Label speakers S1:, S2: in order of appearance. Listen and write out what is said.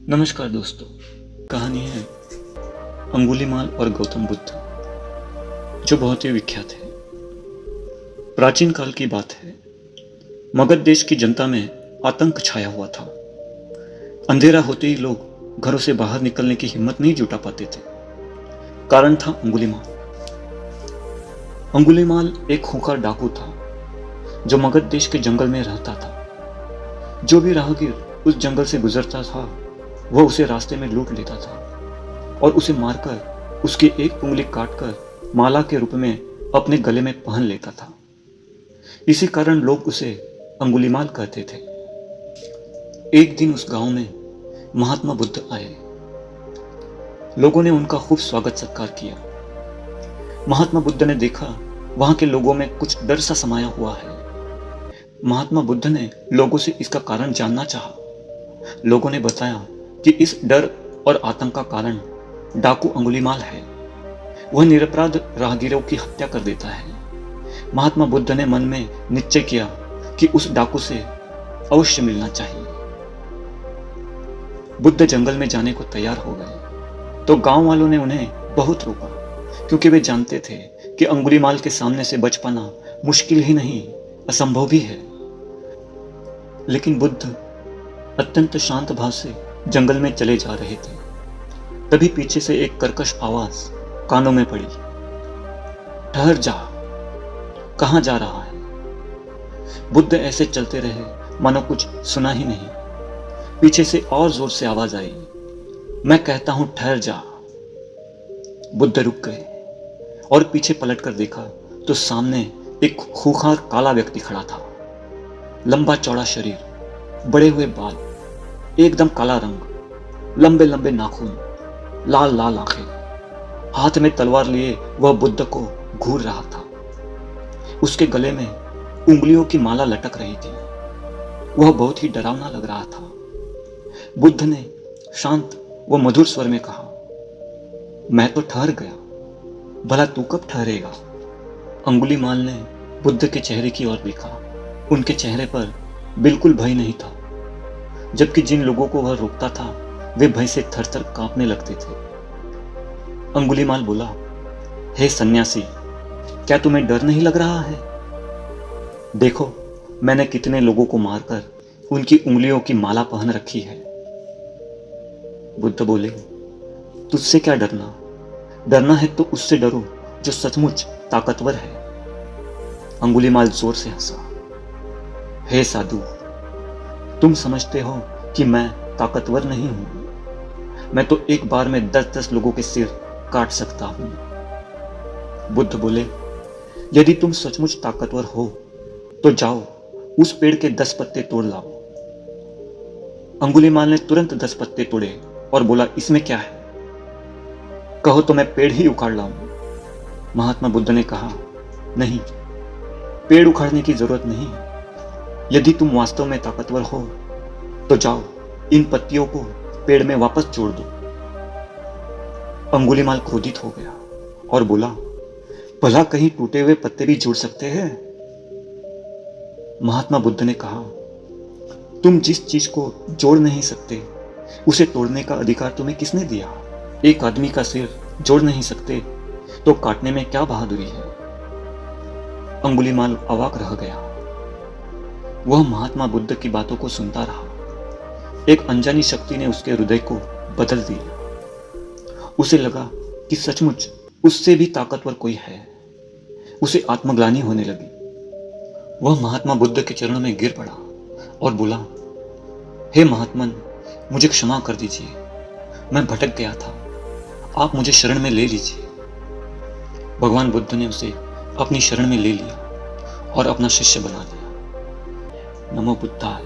S1: नमस्कार दोस्तों। कहानी है अंगुलीमाल और गौतम बुद्ध, जो बहुत ही विख्यात है। प्राचीन काल की बात है। मगध देश की जनता में आतंक छाया हुआ था। अंधेरा होते ही लोग घरों से बाहर निकलने की हिम्मत नहीं जुटा पाते थे। कारण था अंगुलीमाल। अंगुलीमाल एक खूंखार डाकू था, जो मगध देश के जंगल में रहता था। जो भी राहगीर उस जंगल से गुजरता था, वह उसे रास्ते में लूट लेता था और उसे मारकर उसकी एक उंगली काटकर माला के रूप में अपने गले में पहन लेता था। इसी कारण लोग उसे अंगुलीमाल कहते थे। एक दिन उस गांव में महात्मा बुद्ध आए। लोगों ने उनका खूब स्वागत सत्कार किया। महात्मा बुद्ध ने देखा वहां के लोगों में कुछ डर सा समाया हुआ है। महात्मा बुद्ध ने लोगों से इसका कारण जानना चाहा। लोगों ने बताया कि इस डर और आतंक का कारण डाकू अंगुलीमाल है। वह निरपराध राहगीरों की हत्या कर देता है। महात्मा बुद्ध ने मन में निश्चय किया कि उस डाकू से अवश्य मिलना चाहिए। बुद्ध जंगल में जाने को तैयार हो गए तो गांव वालों ने उन्हें बहुत रोका, क्योंकि वे जानते थे कि अंगुलीमाल के सामने से बच पाना मुश्किल ही नहीं, असंभव भी है। लेकिन बुद्ध अत्यंत शांत भाव से जंगल में चले जा रहे थे। तभी पीछे से एक कर्कश आवाज कानों में पड़ी। ठहर जा, कहां जा रहा है? बुद्ध ऐसे चलते रहे मानो कुछ सुना ही नहीं। पीछे से और जोर से आवाज आई, मैं कहता हूं ठहर जा। बुद्ध रुक गए और पीछे पलटकर देखा तो सामने एक खूंखार काला व्यक्ति खड़ा था। लंबा चौड़ा शरीर, बड़े हुए बाल, एकदम काला रंग, लंबे लंबे नाखून, लाल लाल आंखें। हाथ में तलवार लिए वह बुद्ध को घूर रहा था। उसके गले में उंगलियों की माला लटक रही थी। वह बहुत ही डरावना लग रहा था। बुद्ध ने शांत व मधुर स्वर में कहा, मैं तो ठहर गया, भला तू कब ठहरेगा? अंगुलीमाल ने बुद्ध के चेहरे की ओर देखा। उनके चेहरे पर बिल्कुल भय नहीं था, जबकि जिन लोगों को वह रोकता था वे भय से थरथर कांपने लगते थे। अंगुलीमाल बोला, हे सन्यासी, क्या तुम्हें डर नहीं लग रहा है? देखो, मैंने कितने लोगों को मारकर उनकी उंगलियों की माला पहन रखी है। बुद्ध बोले, तुझसे क्या डरना? डरना है तो उससे डरो जो सचमुच ताकतवर है। अंगुलीमाल जोर से हंसा। हे साधु, तुम समझते हो कि मैं ताकतवर नहीं हूं। मैं तो एक बार में 10-10 लोगों के सिर काट सकता हूं। बुद्ध बोले, यदि तुम सचमुच ताकतवर हो तो जाओ उस पेड़ के 10 पत्ते तोड़ लाओ। अंगुलीमाल ने तुरंत 10 पत्ते तोड़े और बोला, इसमें क्या है? कहो तो मैं पेड़ ही उखाड़ लाऊं। महात्मा बुद्ध ने कहा, नहीं, पेड़ उखाड़ने की जरूरत नहीं। यदि तुम वास्तव में ताकतवर हो तो जाओ इन पत्तियों को पेड़ में वापस जोड़ दो। अंगुलीमाल क्रोधित हो गया और बोला, भला कहीं टूटे हुए पत्ते भी जोड़ सकते हैं? महात्मा बुद्ध ने कहा, तुम जिस चीज को जोड़ नहीं सकते उसे तोड़ने का अधिकार तुम्हें किसने दिया? एक आदमी का सिर जोड़ नहीं सकते तो काटने में क्या बहादुरी है? अंगुलीमाल अवाक रह गया। वह महात्मा बुद्ध की बातों को सुनता रहा। एक अनजानी शक्ति ने उसके हृदय को बदल दिया। उसे लगा कि सचमुच उससे भी ताकतवर कोई है। उसे आत्मग्लानि होने लगी। वह महात्मा बुद्ध के चरणों में गिर पड़ा और बोला, हे महात्मन, मुझे क्षमा कर दीजिए। मैं भटक गया था, आप मुझे शरण में ले लीजिए। भगवान बुद्ध ने उसे अपनी शरण में ले लिया और अपना शिष्य बना लिया। नमो बुद्धाय।